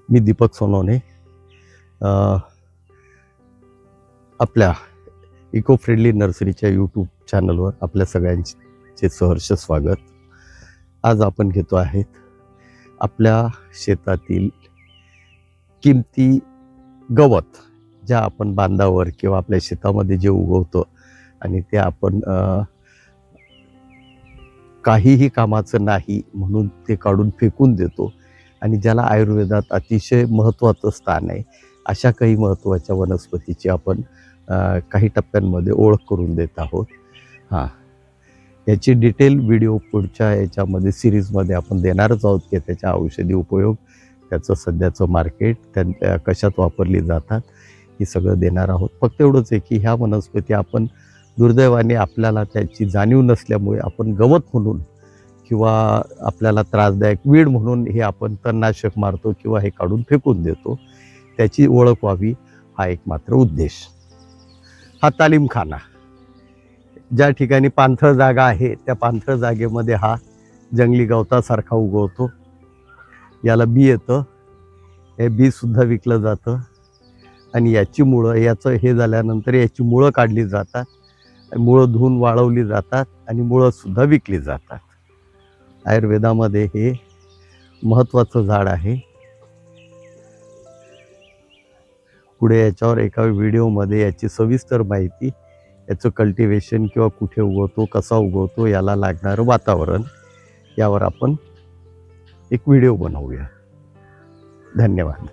मी दीपक सोनवणे. आपल्या eco friendly नर्सरीच्या YouTube चॅनलवर आपल्या सगळ्यांचे सहर्ष स्वागत. आज आपण घेतो आहेत आपल्या शेतातील किमती गवत, ज्या आपण बांधावर किंवा आपल्या शेतामध्ये जे उगवतो आणि ते आपण काहीही कामाचं नाही म्हणून ते काढून फेकून देतो आणि ज्याला आयुर्वेदात अतिशय महत्त्वाचं स्थान आहे, अशा काही महत्त्वाच्या वनस्पतीची आपण काही टप्प्यांमध्ये ओळख करून देत आहोत. याची डिटेल व्हिडिओ पुढच्या याच्यामध्ये सिरीजमध्ये आपण देणारच आहोत की त्याचा औषधी उपयोग, त्याचं सध्याचं मार्केट, त्या कशात वापरली जातात, हे सगळं देणार आहोत. फक्त एवढंच आहे की ह्या वनस्पती आपण दुर्दैवाने आपल्याला त्याची जाणीव नसल्यामुळे आपण गवत म्हणून किंवा आपल्याला त्रासदायक वीड म्हणून हे आपण तणनाशक मारतो किंवा हे काढून फेकून देतो. त्याची ओळख व्हावी हा एक मात्र उद्देश. हा तालीमखाना, ज्या ठिकाणी पाणथळ जागा आहे त्या पाणथळ जागेमध्ये हा जंगली गवतासारखा उगवतो. याला बी येतं, हे बीसुद्धा विकलं जातं आणि याची मुळं, याचं हे झाल्यानंतर याची मुळं काढली जातात, मुळं धुवून वाळवली जातात आणि मुळंसुद्धा विकली जातात. आयुर्वेदामध्ये हे महत्त्वाचं झाड आहे. पुढे याच्यावर एका व्हिडिओमध्ये याची सविस्तर माहिती, याचं कल्टिवेशन किंवा कुठे उगवतो, कसा उगवतो, याला लागणारं वातावरण, यावर आपण एक व्हिडिओ बनवूया. धन्यवाद.